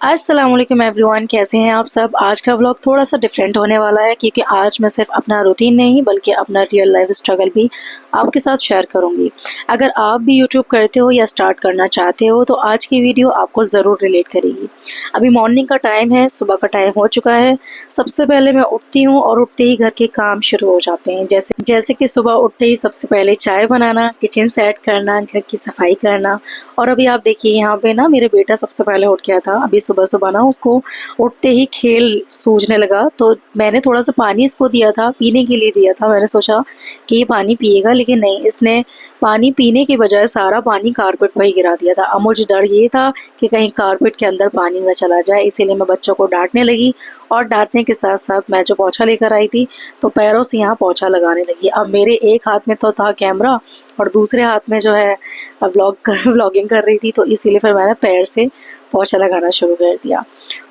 अस्सलाम वालेकुम एवरीवन, कैसे हैं आप सब। आज का व्लॉग थोड़ा सा डिफरेंट होने वाला है क्योंकि आज मैं सिर्फ अपना रूटीन नहीं बल्कि अपना रियल लाइफ स्ट्रगल भी आपके साथ शेयर करूंगी। अगर आप भी यूट्यूब करते हो या स्टार्ट करना चाहते हो तो आज की वीडियो आपको ज़रूर रिलेट करेगी। अभी मॉर्निंग का टाइम है, सुबह का टाइम हो चुका है। सबसे पहले मैं उठती हूँ और उठते ही घर के काम शुरू हो जाते हैं। जैसे कि सुबह उठते ही सबसे पहले चाय बनाना, किचन सेट करना, घर की सफाई करना। और अभी आप देखिए यहाँ पे ना मेरे बेटा सबसे पहले उठ गया था। अभी सुबह सुबह ना उसको उठते ही खेल सूझने लगा, तो मैंने थोड़ा सा पानी इसको दिया था, पीने के लिए दिया था। मैंने सोचा कि ये पानी पिएगा, लेकिन नहीं, इसने पानी पीने की बजाय सारा पानी कारपेट पर ही गिरा दिया था। अब मुझे डर ये था कि कहीं कारपेट के अंदर पानी न चला जाए, इसीलिए मैं बच्चों को डांटने लगी। और डांटने के साथ साथ मैं जो पोछा लेकर आई थी तो पैरों से यहाँ पोछा लगाने लगी। अब मेरे एक हाथ में तो था कैमरा और दूसरे हाथ में जो है व्लॉगिंग कर रही थी, तो इसीलिए फिर मैंने पैर से पोछा लगाना शुरू कर दिया।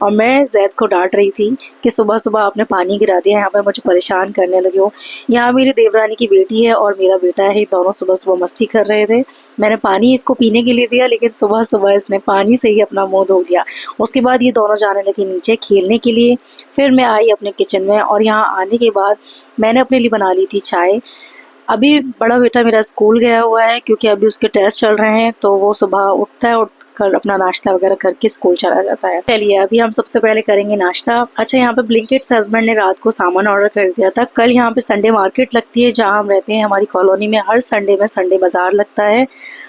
और मैं जैद को डांट रही थी कि सुबह सुबह आपने पानी गिरा दिया, यहाँ पे मुझे परेशान करने लगे हो। यहाँ मेरी देवरानी की बेटी है और मेरा बेटा है, दोनों सुबह सुबह मस्ती कर रहे थे। मैंने पानी इसको पीने के लिए दिया, लेकिन सुबह सुबह इसने पानी से ही अपना मुंह धो लिया। उसके बाद ये दोनों जाने लगे नीचे खेलने के लिए। फिर मैं आई अपने किचन में और यहाँ आने के बाद मैंने अपने लिए बना ली थी चाय। अभी बड़ा बेटा मेरा स्कूल गया हुआ है क्योंकि अभी उसके टेस्ट चल रहे हैं, तो वो सुबह उठता है, उठकर अपना नाश्ता वगैरह करके स्कूल चला जाता है। चलिए अभी हम सबसे पहले करेंगे नाश्ता। अच्छा, यहाँ पे ब्लिंकिट से हस्बैंड ने रात को सामान ऑर्डर कर दिया था। कल यहाँ पे संडे मार्केट लगती है जहाँ हम रहते हैं। हमारी कॉलोनी में हर संडे में संडे बाजार लगता है।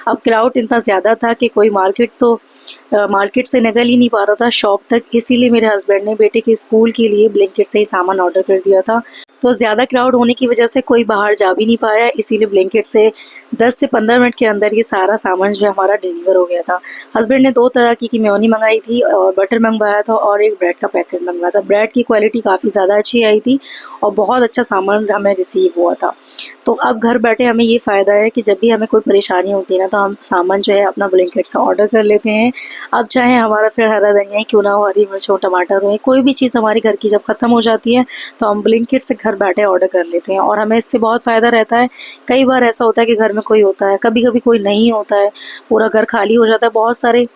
अब क्राउड इतना ज़्यादा था कि कोई मार्केट से निकल ही नहीं पा रहा था शॉप तक, इसीलिए मेरे हस्बैंड ने बेटे के स्कूल के लिए ब्लिंकिट से ही सामान ऑर्डर कर दिया था। तो ज़्यादा क्राउड होने की वजह से कोई बाहर जा भी नहीं पाया, इसीलिए ब्लिंकिट से 10 से 15 मिनट के अंदर ये सारा सामान जो है हमारा डिलीवर हो गया था। हस्बैंड ने 2 तरह की मेयोनी मंगाई थी और बटर मंगवाया था और एक ब्रेड का पैकेट मंगवाया था। ब्रेड की क्वालिटी काफ़ी ज़्यादा अच्छी आई थी और बहुत अच्छा सामान हमें रिसीव हुआ था। तो अब घर बैठे हमें ये फ़ायदा है कि जब भी हमें कोई परेशानी होती है ना, तो हम सामान जो है अपना ब्लिंकिट से ऑर्डर कर लेते हैं। अब चाहे हमारा फिर हरा धनिया ही क्यों ना हो, हरी मिर्च हो, टमाटर हो, कोई भी चीज़ हमारी घर की जब ख़त्म हो जाती है तो हम ब्लिंकिट से घर बैठे ऑर्डर कर लेते हैं और हमें इससे बहुत फ़ायदा रहता है। कई बार ऐसा होता है कि घर में कोई होता है, कभी कभी कोई नहीं होता है, पूरा घर खाली हो जाता है। बहुत सारे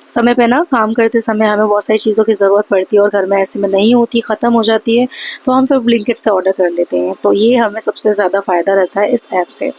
समय पे ना काम करते समय हमें बहुत सारी चीज़ों की ज़रूरत पड़ती है और घर में ऐसे में नहीं होती, ख़त्म हो जाती है, तो हम फिर ब्लिंकिट से ऑर्डर कर लेते हैं। तो ये हमें सबसे ज़्यादा फ़ायदा रहता है इस ऐप से।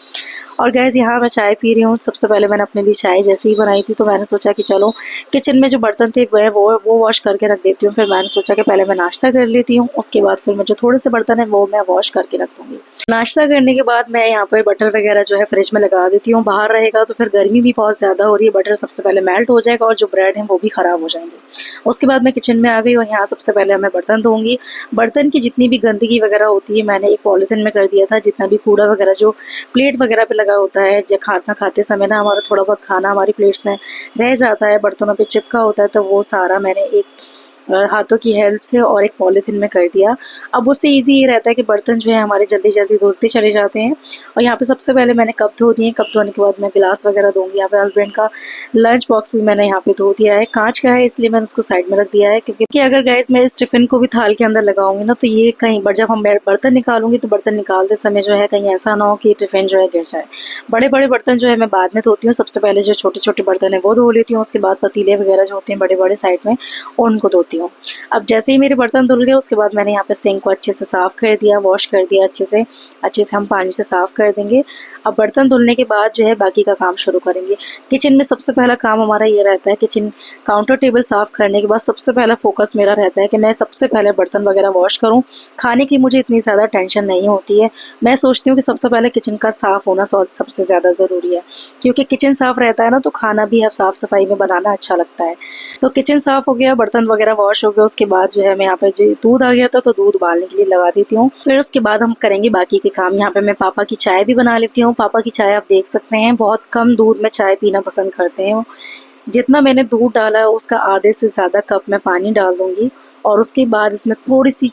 और गैस यहाँ मैं चाय पी रही हूँ। सबसे पहले मैंने अपने लिए चाय जैसे ही बनाई थी तो मैंने सोचा कि चलो किचन में जो बर्तन थे वो वॉश करके रख देती हूँ। फिर मैंने सोचा कि पहले मैं नाश्ता कर लेती हूँ, उसके बाद फिर मुझे थोड़े से बर्तन है वो मैं वॉश करके रख दूँगी। नाश्ता करने के बाद मैं यहाँ पर बटर वगैरह जो है फ्रिज में लगा देती हूँ। बाहर रहेगा तो फिर गर्मी भी बहुत ज़्यादा हो रही है, बटर सबसे पहले मेल्ट हो जाएगा और जो ब्रेड है वो भी ख़राब हो जाएंगे। उसके बाद मैं किचन में आ गई और यहाँ सबसे पहले मैं बर्तन धोऊंगी। बर्तन की जितनी भी गंदगी वगैरह होती है मैंने एक पॉलीथिन में कर दिया था। जितना भी कूड़ा वगैरह जो प्लेट वगैरह पे लगा होता है, जब खाना खाते समय ना हमारा थोड़ा बहुत खाना हमारी प्लेट्स में रह जाता है, बर्तनों पे चिपका होता है, तो वो सारा मैंने एक हाथों की हेल्प से और एक पॉलीथिन में कर दिया। अब उससे इजी ये रहता है कि बर्तन जो है हमारे जल्दी जल्दी धुलते चले जाते हैं। और यहाँ पे सबसे पहले मैंने कप धो दिए। कप धोने के बाद मैं गिलास वगैरह धोंगी। यहाँ पे हस्बैंड का लंच बॉक्स भी मैंने यहाँ पे धो दिया है। कांच का है इसलिए मैंने उसको साइड में रख दिया है, क्योंकि अगर गैस मैं इस टिफ़िन को भी थाल के अंदर लगाऊंगी ना तो ये कहीं जब हम बर्तन निकालूंगी तो बर्तन निकालते समय जो है कहीं ऐसा ना हो कि टिफ़िन जो है गिर जाए। बड़े बड़े बर्तन जो है मैं बाद में धोती हूँ। सबसे पहले जो छोटे छोटे बर्तन है वो धो लेती हूँ, उसके बाद पतीले वगैरह जो होते हैं बड़े बड़े साइड में उनको धोती हूँ। अब जैसे ही मेरे बर्तन धुल गए उसके बाद मैंने यहाँ पे सिंक को अच्छे से साफ़ कर दिया, वॉश कर दिया अच्छे से हम पानी से साफ़ कर देंगे। अब बर्तन धुलने के बाद जो है बाकी का काम शुरू करेंगे। किचन में सबसे पहला काम हमारा ये रहता है, किचन काउंटर टेबल साफ़ करने के बाद सबसे पहला फोकस मेरा रहता है कि मैं सबसे पहले बर्तन वगैरह वॉश करूँ। खाने की मुझे इतनी ज़्यादा टेंशन नहीं होती है। मैं सोचती हूँ कि सबसे पहले किचन का साफ़ होना सबसे ज़्यादा ज़रूरी है, क्योंकि किचन साफ़ रहता है ना तो खाना भी अब साफ़ सफाई में बनाना अच्छा लगता है। तो किचन साफ़ हो गया, बर्तन वगैरह वॉश हो गया, उसके बाद जो है मैं यहाँ पे जो दूध आ गया था तो दूध उबालने के लिए लगा देती हूँ। फिर उसके बाद हम करेंगे बाकी के काम। यहाँ पे मैं पापा की चाय भी बना लेती हूँ। पापा की चाय आप देख सकते हैं बहुत कम दूध में चाय पीना पसंद करते हैं। जितना मैंने दूध डाला है उसका आधे से ज़्यादा कप मैं पानी डाल दूँगी और उसके बाद इसमें थोड़ी सी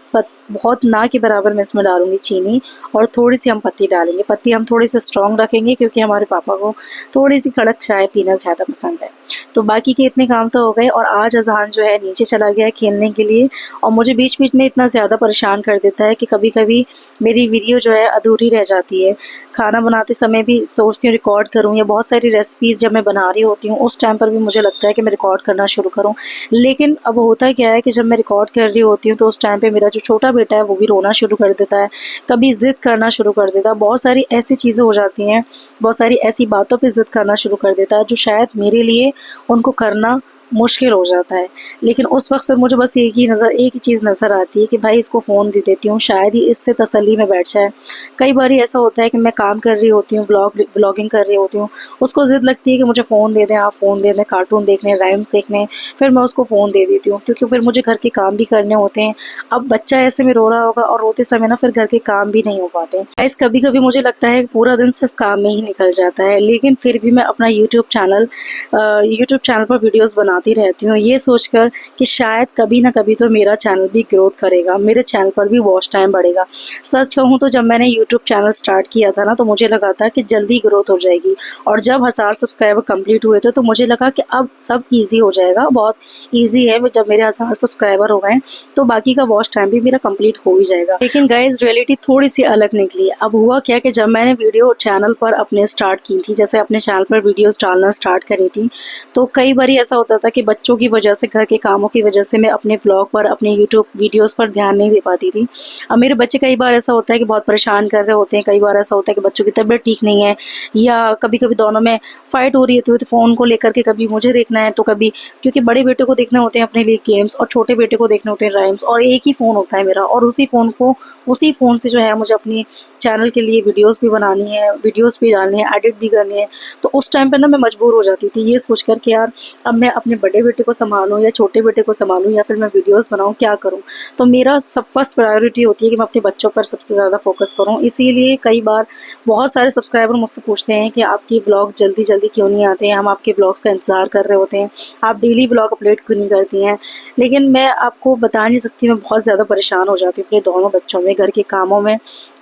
बहुत ना के बराबर मैं इसमें डालूँगी चीनी और थोड़ी सी हम पत्ती डालेंगे। पत्ती हम थोड़ी सी स्ट्रॉन्ग रखेंगे क्योंकि हमारे पापा को थोड़ी सी कड़क चाय पीना ज़्यादा पसंद है। तो बाकी के इतने काम तो हो गए और आज अज़हान जो है नीचे चला गया है खेलने के लिए और मुझे बीच-बीच में इतना ज़्यादा परेशान कर देता है कि कभी-कभी मेरी वीडियो जो है अधूरी रह जाती है। खाना बनाते समय भी सोचती हूँ रिकॉर्ड करूँ या बहुत सारी रेसिपीज़ जब मैं बना रही होती हूँ उस टाइम पर भी मुझे लगता है कि मैं रिकॉर्ड करना शुरू करूँ। लेकिन अब होता क्या है कि जब मैं रिकॉर्ड कर रही होती हूँ तो उस टाइम पे मेरा जो छोटा बेटा है वो भी रोना शुरू कर देता है, कभी ज़िद करना शुरू कर देता है। बहुत सारी ऐसी चीज़ें हो जाती हैं, बहुत सारी ऐसी बातों पे ज़िद करना शुरू कर देता है जो शायद मेरे लिए उनको करना मुश्किल हो जाता है। लेकिन उस वक़्त पे मुझे बस एक ही चीज़ नज़र आती है कि भाई इसको फ़ोन दे देती हूँ, शायद ही इससे तसल्ली में बैठ जाए। कई बारी ऐसा होता है कि मैं काम कर रही होती हूँ, व्लॉगिंग कर रही होती हूँ, उसको ज़िद लगती है कि मुझे फ़ोन दे दें, आप फ़ोन दे दें, कार्टून देखने, राइम्स देखने, फिर मैं उसको फ़ोन दे देती हूँ क्योंकि फिर मुझे घर के काम भी करने होते हैं। अब बच्चा ऐसे में रो रहा होगा और रोते समय ना फिर घर के काम भी नहीं हो पाते। गाइस कभी-कभी मुझे लगता है पूरा दिन सिर्फ़ काम में ही निकल जाता है, लेकिन फिर भी मैं अपना यूट्यूब चैनल पर वीडियोज़ बनाती रहती हूँ ये सोचकर कि शायद कभी ना कभी तो मेरा चैनल भी ग्रोथ करेगा, मेरे चैनल पर भी वॉच टाइम बढ़ेगा। सच कहूँ तो जब मैंने यूट्यूब चैनल स्टार्ट किया था ना तो मुझे लगा था कि जल्दी ग्रोथ हो जाएगी और जब 1000 सब्सक्राइबर कंप्लीट हुए थे तो मुझे लगा कि अब सब ईज़ी हो जाएगा, बहुत ईज़ी है। जब मेरे 1000 सब्सक्राइबर हो गए तो बाकी का वॉच टाइम भी मेरा कंप्लीट हो ही जाएगा। लेकिन गाइस रियलिटी थोड़ी सी अलग निकली। अब हुआ क्या कि जब मैंने वीडियो चैनल पर अपने स्टार्ट की थी, जैसे अपने चैनल पर वीडियोज़ डालना स्टार्ट करी थी, तो कई बारी ऐसा होता था कि बच्चों की वजह से, घर के कामों की वजह से मैं अपने व्लॉग पर, अपने यूट्यूब वीडियोस पर ध्यान नहीं दे पाती थी। अब मेरे बच्चे कई बार ऐसा होता है कि बहुत परेशान कर रहे होते हैं, कई बार ऐसा होता है कि बच्चों की तबीयत ठीक नहीं है या कभी-कभी दोनों में फ़ाइट हो रही है तो फ़ोन को लेकर के कभी मुझे देखना है तो कभी, क्योंकि बड़े बेटे को देखने होते हैं अपने लिए गेम्स और छोटे बेटे को देखने होते हैं राइम्स और एक ही फ़ोन होता है मेरा और उसी फ़ोन से जो है मुझे अपनी चैनल के लिए वीडियोज़ भी बनानी है, वीडियोज़ भी डालनी है, एडिट भी करनी है। तो उस टाइम पे ना मैं मजबूर हो जाती थी ये सोच कर कि यार अब मैं अपने बड़े बेटे को सँभालूँ या छोटे बेटे को सँभालूँ या फिर मैं वीडियोज़ बनाऊँ, क्या करूँ? तो मेरा सब फर्स्ट प्रायोरिटी होती है कि मैं अपने बच्चों पर सबसे ज़्यादा फ़ोकस करूँ। इसीलिए कई बार बहुत सारे सब्सक्राइबर मुझसे पूछते हैं कि आपके व्लॉग जल्दी-जल्दी क्यों नहीं आते हैं? हम आपके व्लॉग्स का इंतज़ार कर रहे होते हैं। आप डेली व्लॉग अपलोड क्यों नहीं करती हैं? लेकिन मैं आपको बता नहीं सकती, मैं बहुत ज़्यादा परेशान हो जाती हूँ अपने दोनों बच्चों में, घर के कामों में।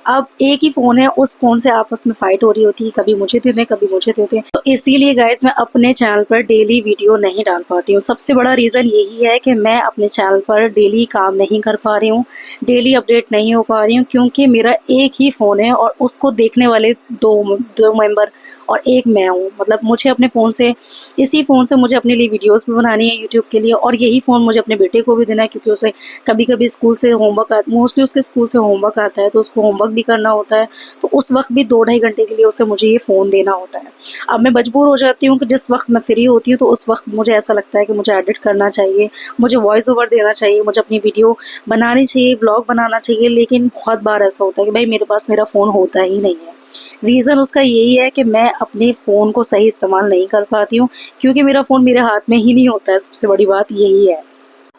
अब एक ही फ़ोन है, उस फ़ोन से आपस में फ़ाइट हो रही होती है, कभी मुझे दे दें, कभी मुझे दे दें। तो इसीलिए गाइस मैं अपने चैनल पर डेली वीडियो नहीं डाल पाती हूँ। सबसे बड़ा रीज़न यही है कि मैं अपने चैनल पर डेली काम नहीं कर पा रही हूँ, डेली अपडेट नहीं हो पा रही हूँ क्योंकि मेरा एक ही फ़ोन है और उसको देखने वाले दो मेंबर और एक मैं हूँ। मतलब मुझे अपने फ़ोन से, इसी फ़ोन से मुझे अपने लिए वीडियोज़ भी बनानी है यूट्यूब के लिए और यही फ़ोन मुझे अपने बेटे को भी देना है क्योंकि उसे कभी-कभी स्कूल से मोस्टली उसके स्कूल से होमवर्क आता है तो उसको होमवर्क भी करना होता है, तो उस वक़्त भी 2 ढाई घंटे के लिए उसे मुझे ये फ़ोन देना होता है। अब मैं मजबूर हो जाती हूँ कि जिस वक़्त मैं फ्री होती हूँ तो उस वक़्त मुझे ऐसा लगता है कि मुझे एडिट करना चाहिए, मुझे वॉइस ओवर देना चाहिए, मुझे अपनी वीडियो बनानी चाहिए, व्लॉग बनाना चाहिए, लेकिन बहुत बार ऐसा होता है कि भाई मेरे पास मेरा फ़ोन होता ही नहीं है। रीज़न उसका यही है कि मैं अपने फ़ोन को सही इस्तेमाल नहीं कर पाती हूँ क्योंकि मेरा फ़ोन मेरे हाथ में ही नहीं होता है, सबसे बड़ी बात यही है।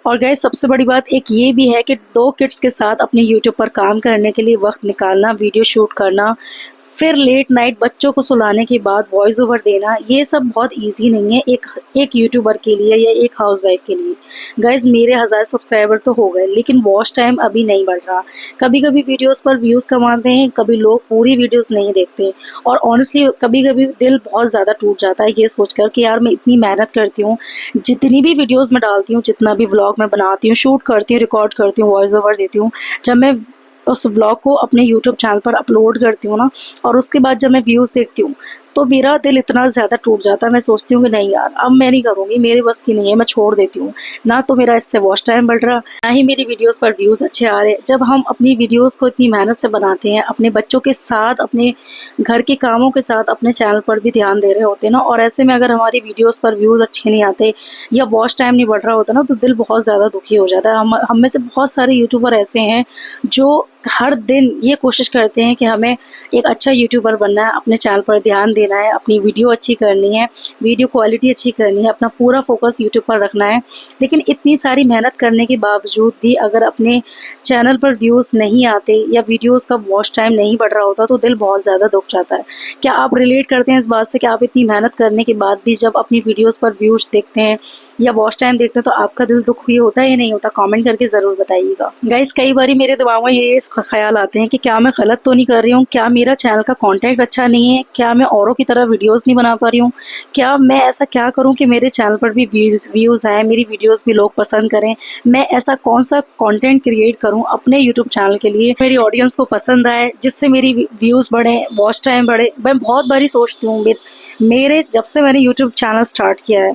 और गाइस सबसे बड़ी बात एक ये भी है कि 2 किड्स के साथ अपने यूट्यूब पर काम करने के लिए वक़्त निकालना, वीडियो शूट करना, फिर लेट नाइट बच्चों को सुलाने के बाद वॉइस ओवर देना, ये सब बहुत ईज़ी नहीं है एक यूट्यूबर के लिए या एक हाउसवाइफ़ के लिए। गाइस मेरे 1000 सब्सक्राइबर तो हो गए लेकिन वॉच टाइम अभी नहीं बढ़ रहा। कभी-कभी वीडियोज़ पर व्यूज़ कम आते हैं, कभी लोग पूरी वीडियोज़ नहीं देखते और ऑनेस्टली कभी-कभी दिल बहुत ज़्यादा टूट जाता है ये सोचकर कि यार मैं इतनी मेहनत करती हूँ, जितनी भी वीडियोज़ मैं डालती हूँ, जितना भी व्लॉग मैं बनाती हूँ, शूट करती हूँ, रिकॉर्ड करती हूँ, वॉइस ओवर देती हूँ, जब मैं उस व्लॉग को अपने यूट्यूब चैनल पर अपलोड करती हूँ ना और उसके बाद जब मैं व्यूज़ देखती हूँ तो मेरा दिल इतना ज़्यादा टूट जाता है, मैं सोचती हूँ कि नहीं यार अब मैं नहीं करूँगी, मेरे बस की नहीं है, मैं छोड़ देती हूँ। ना तो मेरा इससे वॉच टाइम बढ़ रहा, ना ही मेरी वीडियोज़ पर व्यूज़ अच्छे आ रहे। जब हम अपनी वीडियोज़ को इतनी मेहनत से बनाते हैं, अपने बच्चों के साथ, अपने घर के कामों के साथ अपने चैनल पर भी ध्यान दे रहे होते हैं ना और ऐसे में अगर हमारी वीडियोज़ पर व्यूज़ अच्छे नहीं आते या वॉच टाइम नहीं बढ़ रहा होता ना तो दिल बहुत ज़्यादा दुखी हो जाता है। हम में से बहुत सारे यूट्यूबर ऐसे हैं जो हर दिन ये कोशिश करते हैं कि हमें एक अच्छा यूट्यूबर बनना है, अपने चैनल पर ध्यान देना है, अपनी वीडियो अच्छी करनी है, वीडियो क्वालिटी अच्छी करनी है, अपना पूरा फोकस यूट्यूब पर रखना है। लेकिन इतनी सारी मेहनत करने के बावजूद भी अगर अपने चैनल पर व्यूज़ नहीं आते या वीडियोज़ का वॉच टाइम नहीं बढ़ रहा होता तो दिल बहुत ज़्यादा दुख जाता है। क्या आप रिलेट करते हैं इस बात से कि आप इतनी मेहनत करने के बाद भी जब अपनी वीडियोज़ पर व्यूज़ देखते हैं या वॉच टाइम देखते हैं तो आपका दिल दुख भी होता है या नहीं होता? कमेंट करके ज़रूर बताइएगा। गाइस, कई बारी मेरे दिमाग में ये ख्याल आते हैं कि क्या मैं गलत तो नहीं कर रही हूँ? क्या मेरा चैनल का कंटेंट अच्छा नहीं है? क्या मैं औरों की तरह वीडियोस नहीं बना पा रही हूँ? क्या मैं ऐसा क्या करूँ कि मेरे चैनल पर भी व्यूज़ आए, मेरी वीडियोस भी लोग पसंद करें? मैं ऐसा कौन सा कंटेंट क्रिएट करूँ अपने यूट्यूब चैनल के लिए मेरी ऑडियंस को पसंद आए, जिससे मेरी व्यूज़ बढ़ें, वॉच टाइम बढ़े? मैं बहुत बारी सोचती हूँ, मेरे जब से मैंने यूट्यूब चैनल स्टार्ट किया है,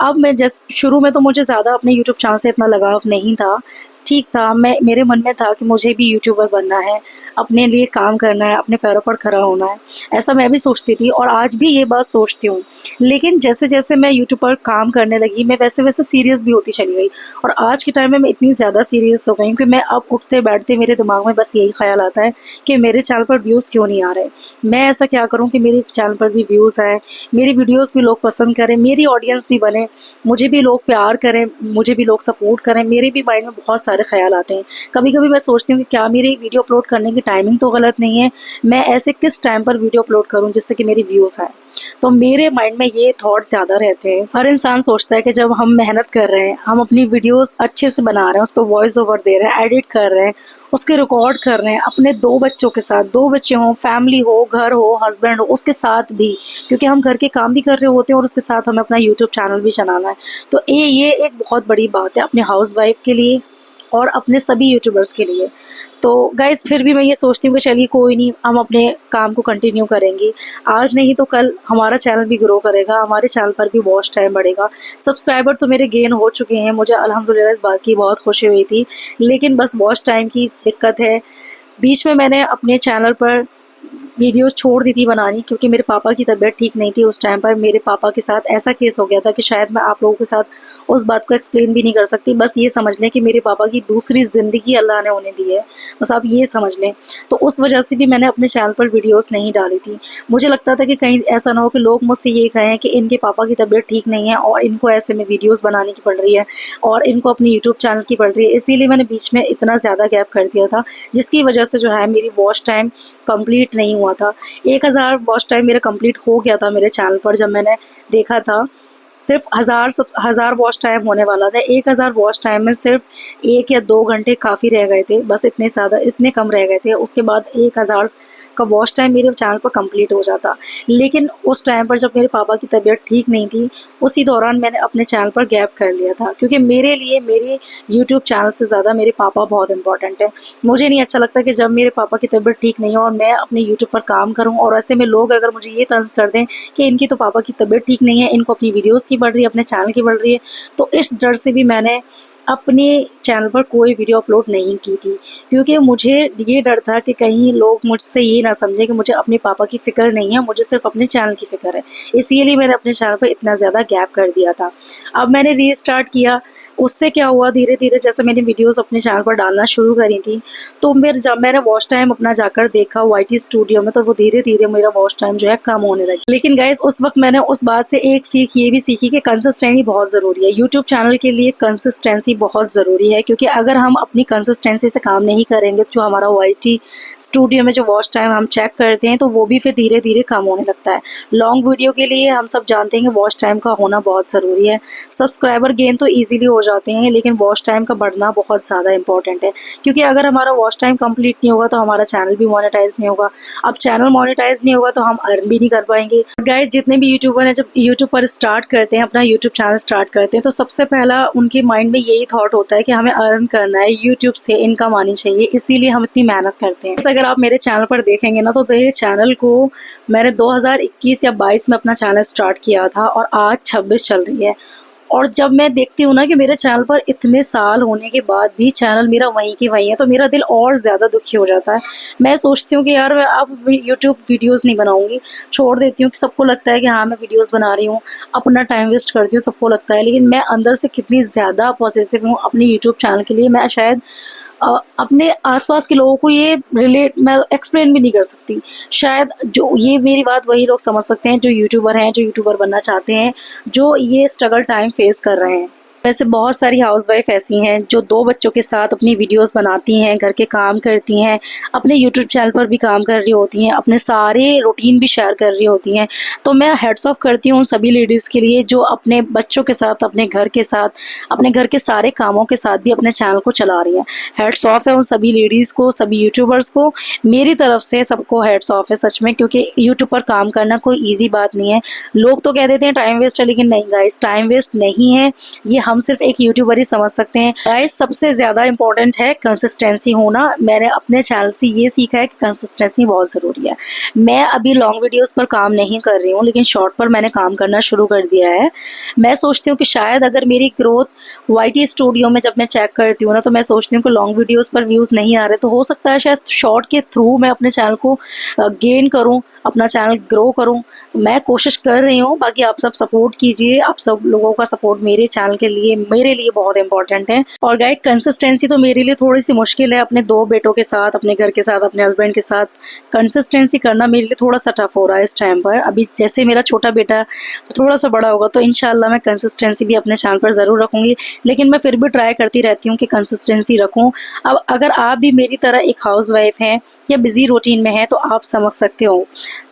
अब मैं शुरू में तो मुझे ज़्यादा अपने यूट्यूब चैनल से इतना लगाव नहीं था, ठीक था। मेरे मन में था कि मुझे भी यूट्यूबर बनना है, अपने लिए काम करना है, अपने पैरों पर खड़ा होना है, ऐसा मैं भी सोचती थी और आज भी ये बात सोचती हूँ। लेकिन जैसे-जैसे मैं यूट्यूब पर काम करने लगी, मैं वैसे-वैसे सीरियस भी होती चली गई और आज के टाइम में मैं इतनी ज़्यादा सीरियस हो गई हूँ कि मैं अब उठते-बैठते मेरे दिमाग में बस यही ख़्याल आता है कि मेरे चैनल पर व्यूज़ क्यों नहीं आ रहे? मैं ऐसा क्या करूँ कि मेरे चैनल पर भी व्यूज़ आएँ, मेरी वीडियोज़ भी लोग पसंद करें, मेरी ऑडियंस भी बने, मुझे भी लोग प्यार करें, मुझे भी लोग सपोर्ट करें। मेरे भी माइंड में बहुत सारे ख़्याल आते हैं। कभी-कभी मैं सोचती हूँ कि क्या मेरी वीडियो अपलोड करने की टाइमिंग तो गलत नहीं है? मैं ऐसे किस टाइम पर वीडियो अपलोड करूँ जिससे कि मेरी व्यूज़ आएँ? तो मेरे माइंड में ये थॉट ज़्यादा रहते हैं। हर इंसान सोचता है कि जब हम मेहनत कर रहे हैं, हम अपनी वीडियोज़ अच्छे से बना रहे हैं, उस पे वॉइस ओवर दे रहे हैं, एडिट कर रहे हैं, उसके रिकॉर्ड कर रहे हैं, अपने 2 बच्चों के साथ, 2 बच्चे हों, फैमिली हो, घर हो, हस्बैंड हो, उसके साथ भी, क्योंकि हम घर के काम भी कर रहे होते हैं और उसके साथ हमें अपना यूट्यूब चैनल भी चलाना है। तो ये एक बहुत बड़ी बात है अपने हाउसवाइफ के लिए और अपने सभी यूट्यूबर्स के लिए। तो गाइज़, फिर भी मैं ये सोचती हूँ कि चलिए कोई नहीं, हम अपने काम को कंटिन्यू करेंगे। आज नहीं तो कल हमारा चैनल भी ग्रो करेगा, हमारे चैनल पर भी वॉच टाइम बढ़ेगा। सब्सक्राइबर तो मेरे गेन हो चुके हैं, मुझे अल्हम्दुलिल्लाह इस बात की बहुत खुशी हुई थी। लेकिन बस वॉच टाइम की दिक्कत है। बीच में मैंने अपने चैनल पर वीडियोस छोड़ दी थी बनानी, क्योंकि मेरे पापा की तबीयत ठीक नहीं थी उस टाइम पर। मेरे पापा के साथ ऐसा केस हो गया था कि शायद मैं आप लोगों के साथ उस बात को एक्सप्लेन भी नहीं कर सकती। बस ये समझ लें कि मेरे पापा की दूसरी ज़िंदगी अल्लाह ने उन्हें दी है, बस आप ये समझ लें। तो उस वजह से भी मैंने अपने चैनल पर वीडियोस नहीं डाली थी। मुझे लगता था कि कहीं ऐसा ना हो कि लोग मुझसे ये कहें कि इनके पापा की तबीयत ठीक नहीं है और इनको ऐसे में वीडियोज़ बनाने की पड़ रही है और इनको अपनी यूट्यूब चैनल की पड़ रही है। इसीलिए मैंने बीच में इतना ज़्यादा गैप कर दिया था, जिसकी वजह से जो है मेरी वॉच टाइम कंप्लीट नहीं हुआ था। 1000 वॉच टाइम मेरा कंप्लीट हो गया था मेरे चैनल पर जब मैंने देखा था। सिर्फ हज़ार वॉच टाइम होने वाला था। 1000 वॉच टाइम में सिर्फ 1 या 2 घंटे काफ़ी रह गए थे, बस इतने कम रह गए थे। उसके बाद 1000 का वॉच टाइम मेरे चैनल पर कंप्लीट हो जाता। लेकिन उस टाइम पर जब मेरे पापा की तबीयत ठीक नहीं थी, उसी दौरान मैंने अपने चैनल पर गैप कर लिया था, क्योंकि मेरे लिए मेरे यूट्यूब चैनल से ज़्यादा मेरे पापा बहुत इंपॉर्टेंट है। मुझे नहीं अच्छा लगता कि जब मेरे पापा की तबीयत ठीक नहीं है और मैं अपने यूट्यूब पर काम करूँ और ऐसे में लोग अगर मुझे ये तंज़ कर दें कि इनकी तो पापा की तबीयत ठीक नहीं है, इनको अपनी वीडियोज़ की पड़ रही है, अपने चैनल की पड़ रही है। तो इस डर से भी मैंने अपने चैनल पर कोई वीडियो अपलोड नहीं की थी, क्योंकि मुझे ये डर था कि कहीं लोग मुझसे ये ना समझें कि मुझे अपने पापा की फ़िक्र नहीं है, मुझे सिर्फ अपने चैनल की फ़िक्र है। इसीलिए मैंने अपने चैनल पर इतना ज़्यादा गैप कर दिया था। अब मैंने रीस्टार्ट किया, उससे क्या हुआ, धीरे-धीरे जैसे मैंने वीडियोज़ अपने चैनल पर डालना शुरू करी थी, तो फिर जब मैंने वॉच टाइम अपना जाकर देखा वाईटी स्टूडियो में, तो वो धीरे-धीरे मेरा वॉच टाइम जो है कम होने लगा। लेकिन गाइज़, उस वक़्त मैंने उस बात से एक सीख ये भी सीखी कि कंसिस्टेंसी बहुत ज़रूरी है। यूट्यूब चैनल के लिए कंसिस्टेंसी बहुत ज़रूरी है, क्योंकि अगर हम अपनी कंसिस्टेंसी से काम नहीं करेंगे, जो हमारा वाईटी स्टूडियो में जो वॉच टाइम हम चेक करते हैं, तो वो भी फिर धीरे-धीरे कम होने लगता है। लॉन्ग वीडियो के लिए हम सब जानते हैं कि वॉच टाइम का होना बहुत ज़रूरी है। सब्सक्राइबर गेन तो ईज़िली हो जाते हैं, लेकिन वॉच टाइम का बढ़ना बहुत ज़्यादा इंपॉर्टेंट है, क्योंकि अगर हमारा वॉच टाइम कंप्लीट नहीं होगा तो हमारा चैनल भी मोनेटाइज नहीं होगा। अब चैनल मोनेटाइज नहीं होगा तो हम अर्न भी नहीं कर पाएंगे। गाइस, जितने भी यूट्यूबर हैं, जब यूट्यूब पर स्टार्ट करते हैं, अपना यूट्यूब चैनल स्टार्ट करते हैं, तो सबसे पहला उनके माइंड में यही थॉट होता है कि हमें अर्न करना है, यूट्यूब से इनकम आनी चाहिए, इसीलिए हम इतनी मेहनत करते हैं। अगर आप मेरे चैनल पर देखेंगे ना, तो मेरे चैनल को मैंने 2021 या 22 में अपना चैनल स्टार्ट किया था और आज 26 चल रही है। और जब मैं देखती हूँ ना कि मेरे चैनल पर इतने साल होने के बाद भी चैनल मेरा वहीं की वहीं है, तो मेरा दिल और ज़्यादा दुखी हो जाता है। मैं सोचती हूँ कि यार मैं अब यूट्यूब वीडियोस नहीं बनाऊँगी, छोड़ देती हूँ। कि सबको लगता है कि हाँ मैं वीडियोस बना रही हूँ, अपना टाइम वेस्ट करती हूँ, सबको लगता है, लेकिन मैं अंदर से कितनी ज़्यादा पॉसेसिव हूँ अपने यूट्यूब चैनल के लिए, मैं शायद अपने आसपास के लोगों को ये रिलेट मैं एक्सप्लेन भी नहीं कर सकती। शायद जो ये मेरी बात वही लोग समझ सकते हैं जो यूट्यूबर हैं, जो यूट्यूबर बनना चाहते हैं, जो ये स्ट्रगल टाइम फेस कर रहे हैं। वैसे बहुत सारी हाउसवाइफ ऐसी हैं जो 2 बच्चों के साथ अपनी वीडियोस बनाती हैं, घर के काम करती हैं, अपने यूट्यूब चैनल पर भी काम कर रही होती हैं, अपने सारे रूटीन भी शेयर कर रही होती हैं। तो मैं हेड्स ऑफ करती हूँ उन सभी लेडीज़ के लिए जो अपने बच्चों के साथ, अपने घर के साथ, अपने घर के सारे कामों के साथ भी अपने चैनल को चला रही हैं। हेड्स ऑफ है उन सभी लेडीज़ को, सभी यूट्यूबर्स को, मेरी तरफ से सबको हेड्स ऑफ है सच में, क्योंकि यूट्यूब पर काम करना कोई ईजी बात नहीं है। लोग तो कह देते हैं टाइम वेस्ट है, लेकिन नहीं गाइस, टाइम वेस्ट नहीं है। ये हम सिर्फ एक यूट्यूबर ही समझ सकते हैं। गाइस सबसे ज़्यादा इंपॉर्टेंट है कंसिस्टेंसी होना। मैंने अपने चैनल से ये सीखा है कि कंसिस्टेंसी बहुत ज़रूरी है। मैं अभी लॉन्ग वीडियोस पर काम नहीं कर रही हूँ, लेकिन शॉर्ट पर मैंने काम करना शुरू कर दिया है। मैं सोचती हूँ कि शायद अगर मेरी ग्रोथ YT स्टूडियो में जब मैं चेक करती हूँ ना, तो मैं सोचती हूँ कि लॉन्ग वीडियोज़ पर व्यूज़ नहीं आ रहे, तो हो सकता है शायद शॉर्ट के थ्रू मैं अपने चैनल को गेन करूँ, अपना चैनल ग्रो करूँ। मैं कोशिश कर रही हूँ, बाकी आप सब सपोर्ट कीजिए। आप सब लोगों का सपोर्ट मेरे चैनल के लिए, मेरे लिए बहुत इंपॉर्टेंट है। और गाइस कंसिस्टेंसी तो मेरे लिए थोड़ी सी मुश्किल है। अपने 2 बेटों के साथ, अपने घर के साथ, अपने हस्बैंड के साथ कंसिस्टेंसी करना मेरे लिए थोड़ा सा टफ हो रहा है इस टाइम पर। अभी जैसे मेरा छोटा बेटा थोड़ा सा बड़ा होगा तो इंशाल्लाह मैं कंसिस्टेंसी भी अपने चैनल पर ज़रूर रखूँगी, लेकिन मैं फिर भी ट्राई करती रहती हूँ कि कंसिस्टेंसी रखूँ। अब अगर आप भी मेरी तरह एक हाउसवाइफ हैं या बिज़ी रूटीन में हैं, तो आप समझ सकते हो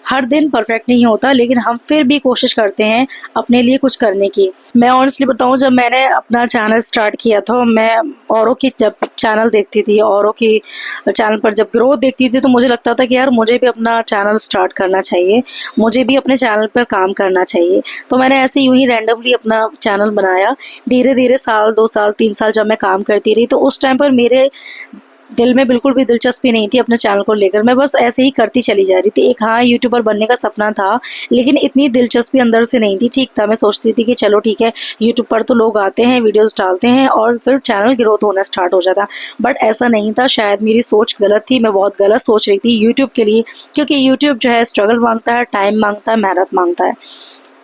हर दिन परफेक्ट नहीं होता, लेकिन हम फिर भी कोशिश करते हैं अपने लिए कुछ करने की। मैं ऑनेस्टली बताऊं, जब मैंने अपना चैनल स्टार्ट किया था, मैं औरों की जब चैनल देखती थी, औरों की चैनल पर जब ग्रोथ देखती थी, तो मुझे लगता था कि यार मुझे भी अपना चैनल स्टार्ट करना चाहिए, मुझे भी अपने चैनल पर काम करना चाहिए। तो मैंने ऐसे यूं ही रैंडमली अपना चैनल बनाया। धीरे धीरे साल, 2 साल, 3 साल जब मैं काम करती रही, तो उस टाइम पर मेरे दिल में बिल्कुल भी दिलचस्पी नहीं थी अपने चैनल को लेकर। मैं बस ऐसे ही करती चली जा रही थी। एक हाँ यूट्यूबर बनने का सपना था, लेकिन इतनी दिलचस्पी अंदर से नहीं थी। ठीक था, मैं सोचती थी कि चलो ठीक है, यूट्यूब पर तो लोग आते हैं, वीडियोस डालते हैं और फिर चैनल ग्रोथ होना स्टार्ट हो जाता। बट ऐसा नहीं था। शायद मेरी सोच गलत थी, मैं बहुत गलत सोच रही थी यूट्यूब के लिए, क्योंकि यूट्यूब जो है स्ट्रगल मांगता है, टाइम मांगता है, मेहनत मांगता है।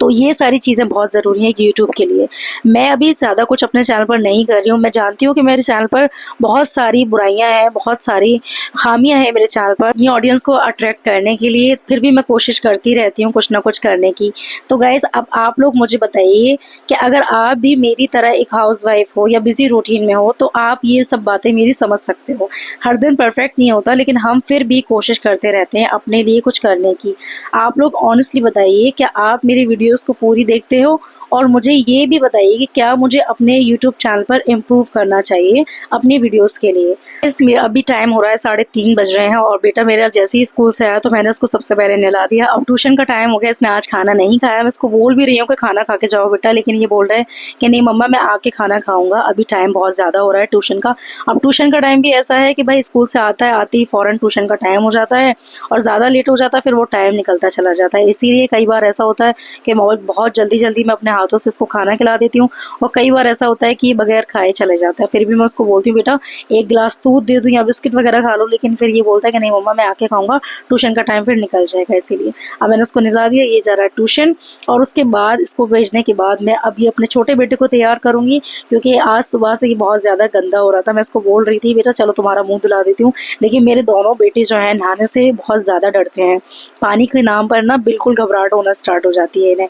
तो ये सारी चीज़ें बहुत ज़रूरी हैं यूट्यूब के लिए। मैं अभी ज़्यादा कुछ अपने चैनल पर नहीं कर रही हूँ। मैं जानती हूँ कि मेरे चैनल पर बहुत सारी बुराइयाँ हैं, बहुत सारी खामियाँ हैं मेरे चैनल पर, अपनी ऑडियंस को अट्रैक्ट करने के लिए। फिर भी मैं कोशिश करती रहती हूँ कुछ ना कुछ करने की। तो गाइज़ अब आप लोग मुझे बताइए कि अगर आप भी मेरी तरह एक हाउसवाइफ हो या बिज़ी रूटीन में हो, तो आप ये सब बातें मेरी समझ सकते हो। हर दिन परफेक्ट नहीं होता, लेकिन हम फिर भी कोशिश करते रहते हैं अपने लिए कुछ करने की। आप लोग ऑनेस्टली बताइए, क्या आप मेरी वीडियोस को पूरी देखते हो? और मुझे ये भी बताइए कि क्या मुझे अपने यूट्यूब चैनल पर इम्प्रूव करना चाहिए अपनी वीडियोस के लिए। मेरा अभी टाइम हो रहा है, 3:30 बज रहे हैं, और बेटा मेरा जैसे ही स्कूल से आया तो मैंने उसको सबसे पहले नहला दिया। अब ट्यूशन का टाइम हो गया, इसने आज खाना नहीं खाया। मैं इसको बोल भी रही हूँ कि खाना खा के जाओ बेटा, लेकिन ये बोल रहा है कि नहीं मम्मा मैं आके खाना खाऊंगा, अभी टाइम बहुत ज़्यादा हो रहा है ट्यूशन का। अब ट्यूशन का टाइम भी ऐसा है कि भाई स्कूल से आता है, आते ही फ़ौरन ट्यूशन का टाइम हो जाता है, और ज़्यादा लेट हो जाता है, फिर वो टाइम निकलता चला जाता है। इसीलिए कई बार ऐसा होता है कि बहुत जल्दी जल्दी मैं अपने हाथों से इसको खाना खिला देती हूँ, और कई बार ऐसा होता है कि ये बगैर खाए चले जाता है। फिर भी मैं उसको बोलती हूँ बेटा 1 गिलास दूध दे दूँ या बिस्किट वगैरह खा लो, लेकिन फिर ये बोलता है कि नहीं मम्मा मैं आके खाऊंगा, ट्यूशन का टाइम फिर निकल जाएगा। इसीलिए अब मैंने उसको निकला दिया, ये जा रहा है ट्यूशन। और उसके बाद इसको भेजने के बाद मैं अभी अपने छोटे बेटे को तैयार करूँगी, क्योंकि आज सुबह से ये बहुत ज़्यादा गंदा हो रहा था। मैं उसको बोल रही थी बेटा चलो तुम्हारा मुँह धुला देती हूँ, लेकिन मेरे दोनों बेटे जो हैं नहाने से बहुत ज़्यादा डरते हैं। पानी के नाम पर ना बिल्कुल घबराहट होना स्टार्ट हो जाती है इन्हें।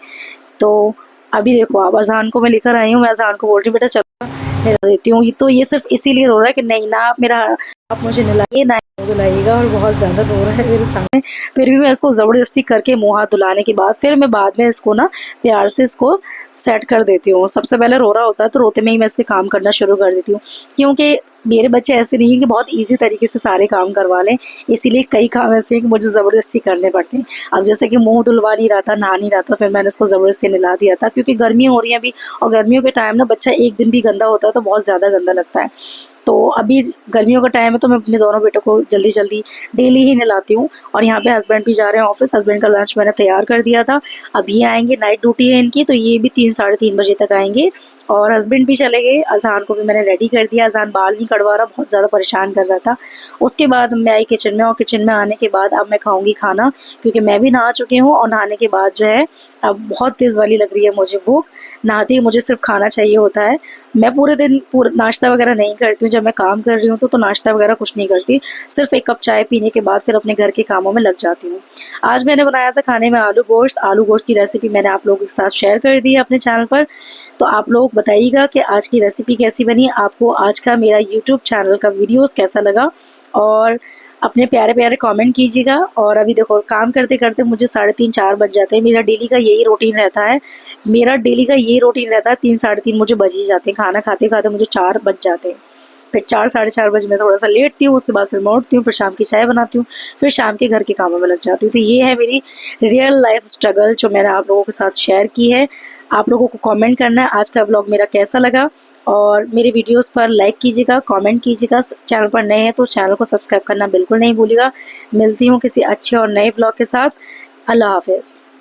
तो अभी देखो आप, अज़ान को मैं लेकर आई हूँ, मैं अज़ान को बोल रही हूँ बेटा चलो नहला देती हूँ। तो ये सिर्फ इसीलिए रो रहा है कि नहीं ना आप मुझे नहलाइए, ना धुलाइएगा, और बहुत ज़्यादा रो रहा है मेरे सामने। फिर भी मैं इसको ज़बरदस्ती करके मुँह हाथ धुलाने के बाद फिर मैं बाद में इसको ना प्यार से इसको सेट कर देती हूँ। सबसे पहले रो रहा होता है तो रोते में ही मैं इसके काम करना शुरू कर देती हूँ, क्योंकि मेरे बच्चे ऐसे नहीं हैं कि बहुत इजी तरीके से सारे काम करवा लें। इसीलिए कई काम ऐसे हैं कि मुझे ज़बरदस्ती करने पड़ते हैं। अब जैसे कि मुंह धुलवा नहीं रहा था, नहा नहीं रहा था, फिर मैंने इसको ज़बरदस्ती नहला दिया था, क्योंकि गर्मियाँ हो रही हैं अभी, और गर्मियों के टाइम ना बच्चा एक दिन भी गंदा होता है तो बहुत ज़्यादा गंदा लगता है। तो अभी गर्मियों का टाइम है तो मैं अपने दोनों बेटों को जल्दी जल्दी डेली ही नहलाती हूँ। और यहाँ पे हस्बैंड भी जा रहे हैं ऑफिस, हस्बैंड का लंच मैंने तैयार कर दिया था। अभी आएंगे, नाइट ड्यूटी है इनकी, तो ये भी 3 साढ़े 3 बजे तक आएंगे। और हस्बैंड भी चले गए। अज़ान को भी मैंने रेडी कर दिया। अज़ान बाल नहीं कटवा रहा, बहुत ज़्यादा परेशान कर रहा था। उसके बाद मैं आई किचन में, और किचन में आने के बाद अब मैं खाऊंगी खाना, क्योंकि मैं भी नहा चुकी हूँ। और नहाने के बाद जो है अब बहुत तेज़ वाली लग रही है मुझे भूख। नहाते ही मुझे सिर्फ खाना चाहिए होता है। मैं पूरे दिन नाश्ता वगैरह नहीं करती हूँ। जब मैं काम कर रही हूँ तो नाश्ता वगैरह कुछ नहीं करती, सिर्फ एक कप चाय पीने के बाद फिर अपने घर के कामों में लग जाती हूँ। आज मैंने बनाया था खाने में आलू गोश्त की रेसिपी मैंने आप लोगों के साथ शेयर कर दी है अपने चैनल पर। तो आप लोग बताइएगा कि आज की रेसिपी कैसी बनी, आपको आज का मेरा यूट्यूब चैनल का वीडियोस कैसा लगा, और अपने प्यारे प्यारे कमेंट कीजिएगा। और अभी देखो काम करते करते मुझे 3:30-4 बज जाते हैं। मेरा डेली का यही रूटीन रहता है, 3 साढ़े 3 मुझे बज ही जाते हैं। खाना खाते खाते मुझे 4 बज जाते हैं। फिर 4 साढ़े 4 बजे मैं थोड़ा सा लेटती हूँ, उसके बाद फिर मैं उठती हूँ, फिर शाम की चाय बनाती हूँ, फिर शाम के घर के कामों में लग जाती हूँ। तो ये है मेरी रियल लाइफ स्ट्रगल जो मैंने आप लोगों के साथ शेयर की है। आप लोगों को कमेंट करना है आज का व्लॉग मेरा कैसा लगा, और मेरे वीडियोस पर लाइक कीजिएगा, कमेंट कीजिएगा। चैनल पर नए हैं तो चैनल को सब्सक्राइब करना बिल्कुल नहीं भूलिएगा। मिलती हूँ किसी अच्छे और नए व्लॉग के साथ। अल्लाह हाफिज़।